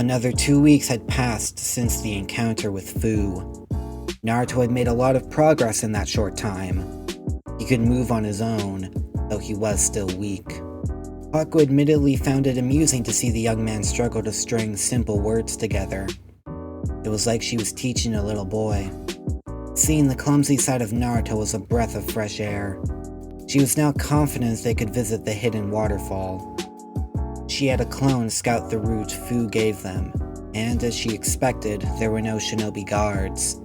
Another 2 weeks had passed since the encounter with Fu. Naruto had made a lot of progress in that short time. He could move on his own, though he was still weak. Haku admittedly found it amusing to see the young man struggle to string simple words together. It was like she was teaching a little boy. Seeing the clumsy side of Naruto was a breath of fresh air. She was now confident they could visit the hidden waterfall. She had a clone scout the route Fu gave them, and as she expected, there were no shinobi guards.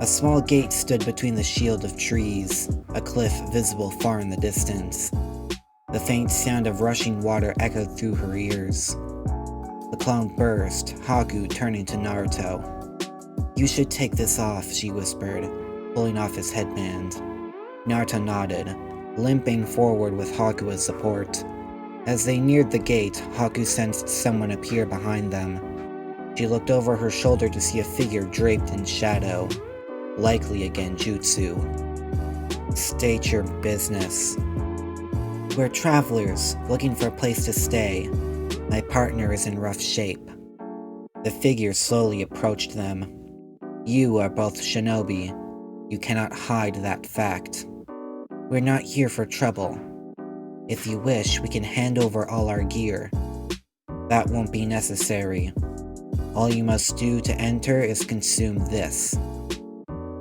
A small gate stood between the shield of trees, a cliff visible far in the distance. The faint sound of rushing water echoed through her ears. The clone burst, Haku turning to Naruto. "You should take this off," she whispered, pulling off his headband. Naruto nodded, limping forward with Haku as support. As they neared the gate, Haku sensed someone appear behind them. She looked over her shoulder to see a figure draped in shadow, likely a genjutsu. "State your business." "We're travelers, looking for a place to stay. My partner is in rough shape." The figure slowly approached them. "You are both shinobi. You cannot hide that fact. We're not here for trouble. If you wish, we can hand over all our gear." "That won't be necessary. All you must do to enter is consume this."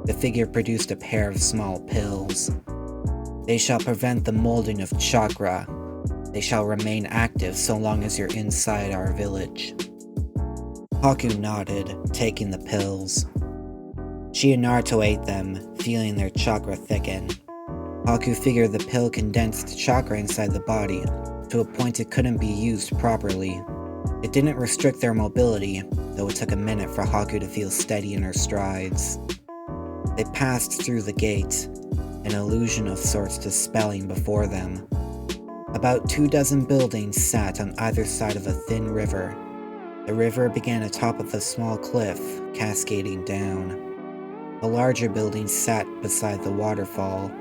The figure produced a pair of small pills. "They shall prevent the molding of chakra. They shall remain active so long as you're inside our village." Haku nodded, taking the pills. She and Naruto ate them, feeling their chakra thicken. Haku figured the pill condensed chakra inside the body, to a point it couldn't be used properly. It didn't restrict their mobility, though it took a minute for Haku to feel steady in her strides. They passed through the gate, an illusion of sorts dispelling before them. About 24 buildings sat on either side of a thin river. The river began atop of a small cliff, cascading down. The larger buildings sat beside the waterfall.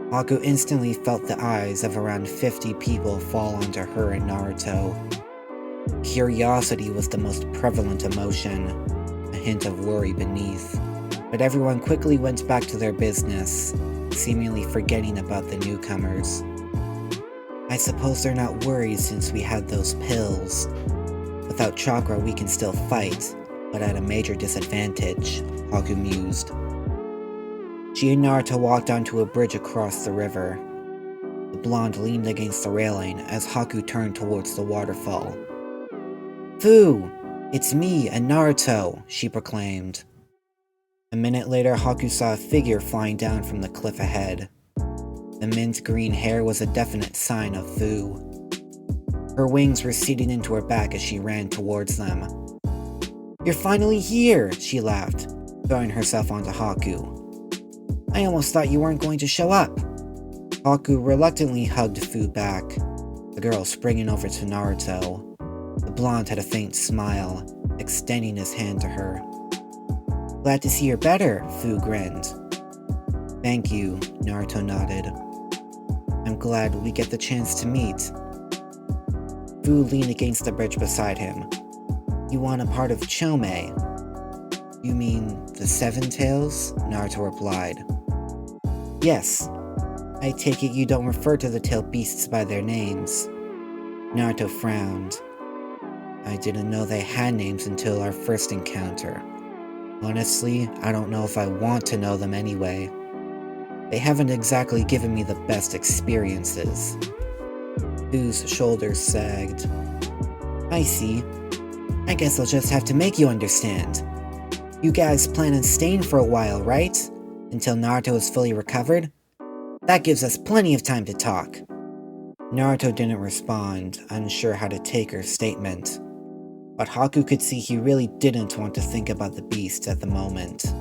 Haku instantly felt the eyes of around 50 people fall onto her and Naruto. Curiosity was the most prevalent emotion, a hint of worry beneath. But everyone quickly went back to their business, seemingly forgetting about the newcomers. "I suppose they're not worried since we had those pills. Without chakra we can still fight, but at a major disadvantage," Haku mused. She and Naruto walked onto a bridge across the river. The blonde leaned against the railing as Haku turned towards the waterfall. "Fu! It's me and Naruto!" she proclaimed. A minute later, Haku saw a figure flying down from the cliff ahead. The mint green hair was a definite sign of Fu. Her wings receded into her back as she ran towards them. "You're finally here!" she laughed, throwing herself onto Haku. "I almost thought you weren't going to show up." Haku reluctantly hugged Fu back, the girl springing over to Naruto. The blonde had a faint smile, extending his hand to her. "Glad to see you're better," Fu grinned. "Thank you," Naruto nodded. "I'm glad we get the chance to meet." Fu leaned against the bridge beside him. "You want a part of Chome?" "You mean the Seven Tails?" Naruto replied. "Yes. I take it you don't refer to the tailed beasts by their names." Naruto frowned. "I didn't know they had names until our first encounter. Honestly, I don't know if I want to know them anyway. They haven't exactly given me the best experiences." Fu's shoulders sagged. "I see. I guess I'll just have to make you understand. You guys plan on staying for a while, right? Until Naruto is fully recovered? That gives us plenty of time to talk." Naruto didn't respond, unsure how to take her statement. But Haku could see he really didn't want to think about the beast at the moment.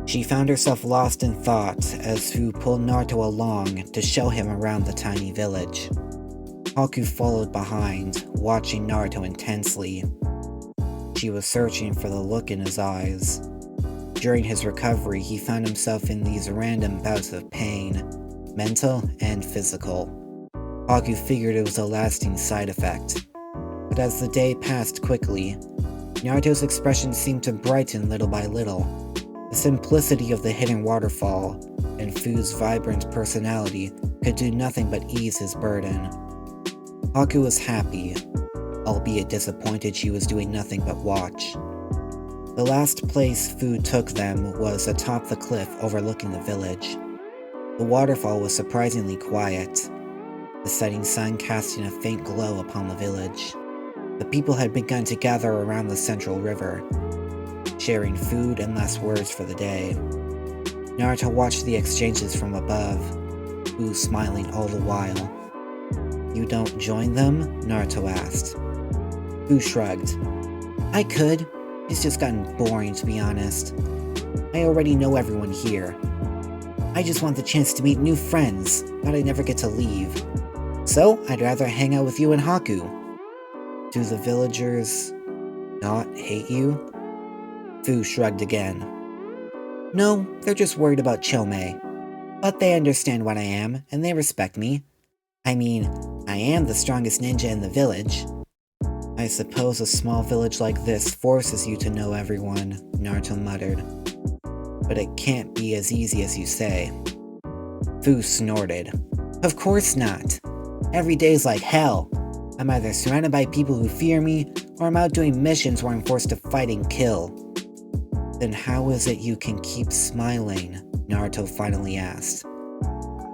She found herself lost in thought as Fu pulled Naruto along to show him around the tiny village. Haku followed behind, watching Naruto intensely. She was searching for the look in his eyes. During his recovery, he found himself in these random bouts of pain, mental and physical. Hokage figured it was a lasting side effect. But as the day passed quickly, Naruto's expression seemed to brighten little by little. The simplicity of the hidden waterfall and Fu's vibrant personality could do nothing but ease his burden. Haku was happy, albeit disappointed she was doing nothing but watch. The last place Fu took them was atop the cliff overlooking the village. The waterfall was surprisingly quiet, the setting sun casting a faint glow upon the village. The people had begun to gather around the central river, sharing food and last words for the day. Naruto watched the exchanges from above, Fu smiling all the while. "You don't join them?" Naruto asked. Fu shrugged. "I could. It's just gotten boring, to be honest. I already know everyone here. I just want the chance to meet new friends, but I never get to leave. So, I'd rather hang out with you and Haku." "Do the villagers not hate you?" Fu shrugged again. "No, they're just worried about Chome. But they understand what I am, and they respect me. I mean, I am the strongest ninja in the village." "I suppose a small village like this forces you to know everyone," Naruto muttered. "But it can't be as easy as you say." Fu snorted. "Of course not. Every day's like hell. I'm either surrounded by people who fear me, or I'm out doing missions where I'm forced to fight and kill." "Then how is it you can keep smiling?" Naruto finally asked,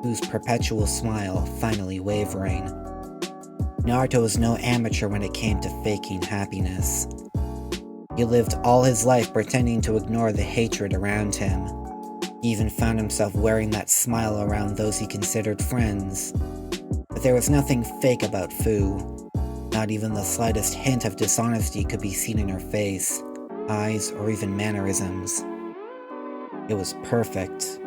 Fu's perpetual smile finally wavering. Naruto was no amateur when it came to faking happiness. He lived all his life pretending to ignore the hatred around him. He even found himself wearing that smile around those he considered friends. But there was nothing fake about Fu. Not even the slightest hint of dishonesty could be seen in her face, eyes, or even mannerisms. It was perfect.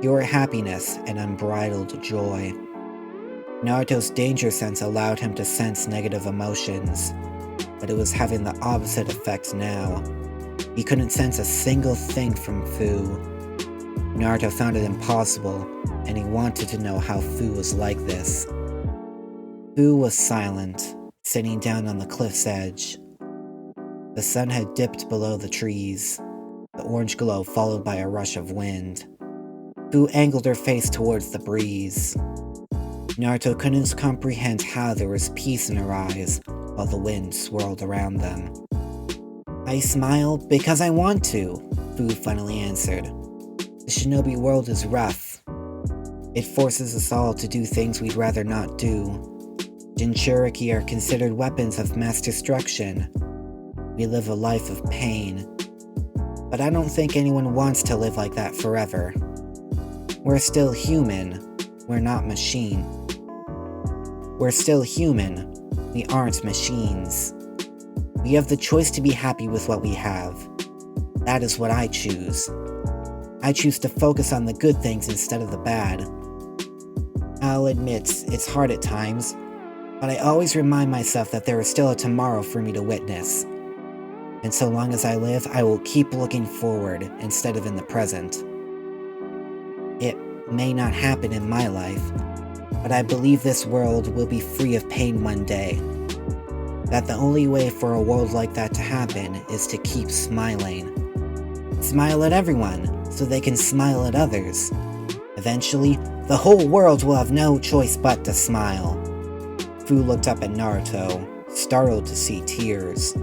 Pure happiness and unbridled joy. Naruto's danger sense allowed him to sense negative emotions, but it was having the opposite effect now. He couldn't sense a single thing from Fu. Naruto found it impossible, and he wanted to know how Fu was like this. Fu was silent, sitting down on the cliff's edge. The sun had dipped below the trees, the orange glow followed by a rush of wind. Fu angled her face towards the breeze. Naruto couldn't comprehend how there was peace in her eyes while the wind swirled around them. "I smile because I want to," Fu finally answered. "The shinobi world is rough. It forces us all to do things we'd rather not do. Jinchuriki are considered weapons of mass destruction. We live a life of pain. But I don't think anyone wants to live like that forever. We're still human. We're not machine. We're still human. We aren't machines. We have the choice to be happy with what we have. That is what I choose. I choose to focus on the good things instead of the bad. I'll admit, it's hard at times, but I always remind myself that there is still a tomorrow for me to witness. And so long as I live, I will keep looking forward instead of in the present. It may not happen in my life, but I believe this world will be free of pain one day. That the only way for a world like that to happen is to keep smiling. Smile at everyone, so they can smile at others. Eventually, the whole world will have no choice but to smile." Fu looked up at Naruto, startled to see tears.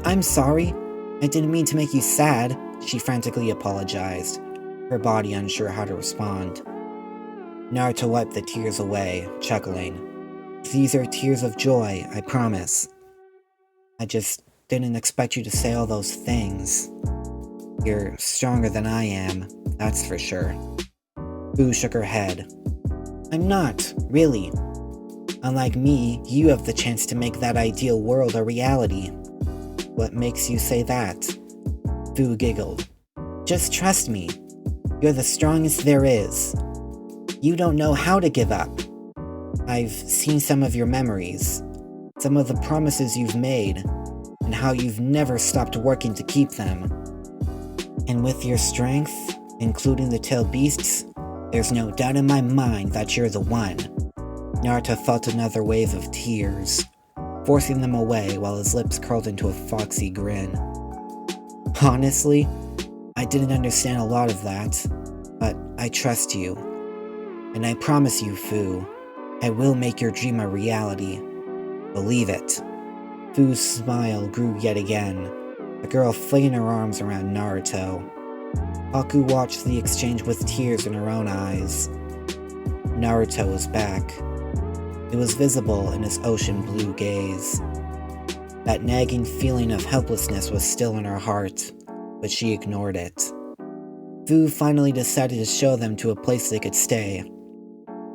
I'm sorry. I didn't mean to make you sad," she frantically apologized, her body unsure how to respond. Naruto wiped the tears away, chuckling. "These are tears of joy, I promise. I just didn't expect you to say all those things. You're stronger than I am, that's for sure." Fu shook her head. "I'm not, really. Unlike me, you have the chance to make that ideal world a reality." "What makes you say that?" Fu giggled. "Just trust me. You're the strongest there is. You don't know how to give up. I've seen some of your memories, some of the promises you've made, and how you've never stopped working to keep them. And with your strength, including the tail beasts, there's no doubt in my mind that you're the one." Naruto felt another wave of tears. forcing them away while his lips curled into a foxy grin. Honestly, I didn't understand a lot of that, but I trust you. And I promise you, Fu, I will make your dream a reality. Believe it. Fu's smile grew yet again, the girl flinging her arms around Naruto. Haku watched the exchange with tears in her own eyes. Naruto was back. It was visible in his ocean blue gaze. That nagging feeling of helplessness was still in her heart, but she ignored it. Fu finally decided to show them to a place they could stay.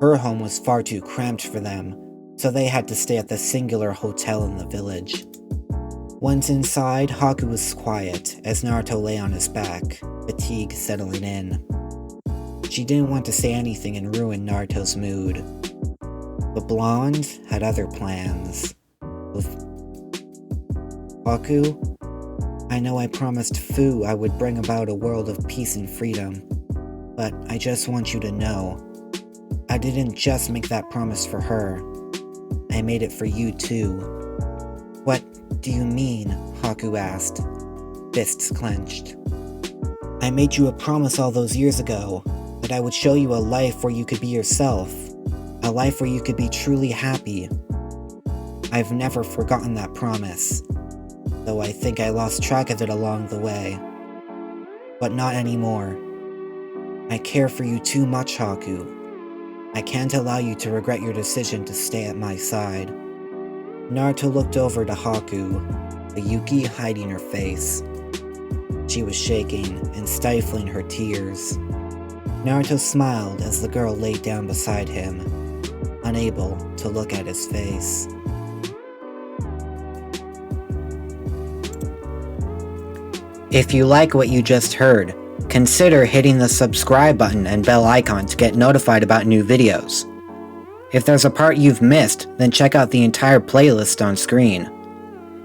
Her home was far too cramped for them, so they had to stay at the singular hotel in the village. Once inside, Haku was quiet as Naruto lay on his back, fatigue settling in. She didn't want to say anything and ruin Naruto's mood. The blonde had other plans. Haku, I know I promised Fu I would bring about a world of peace and freedom, but I just want you to know, I didn't just make that promise for her. I made it for you too. What do you mean? Haku asked, fists clenched. I made you a promise all those years ago, that I would show you a life where you could be yourself, a life where you could be truly happy. I've never forgotten that promise, though I think I lost track of it along the way. But not anymore. I care for you too much, Haku. I can't allow you to regret your decision to stay at my side. Naruto looked over to Haku, the Yuki hiding her face. She was shaking and stifling her tears. Naruto smiled as the girl laid down beside him, unable to look at his face. If you like what you just heard, consider hitting the subscribe button and bell icon to get notified about new videos. If there's a part you've missed, then check out the entire playlist on screen.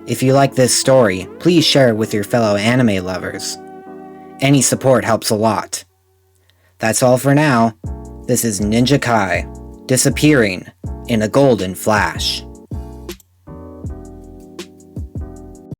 If you like this story, please share it with your fellow anime lovers. Any support helps a lot. That's all for now. This is Ninja Kai, disappearing in a golden flash.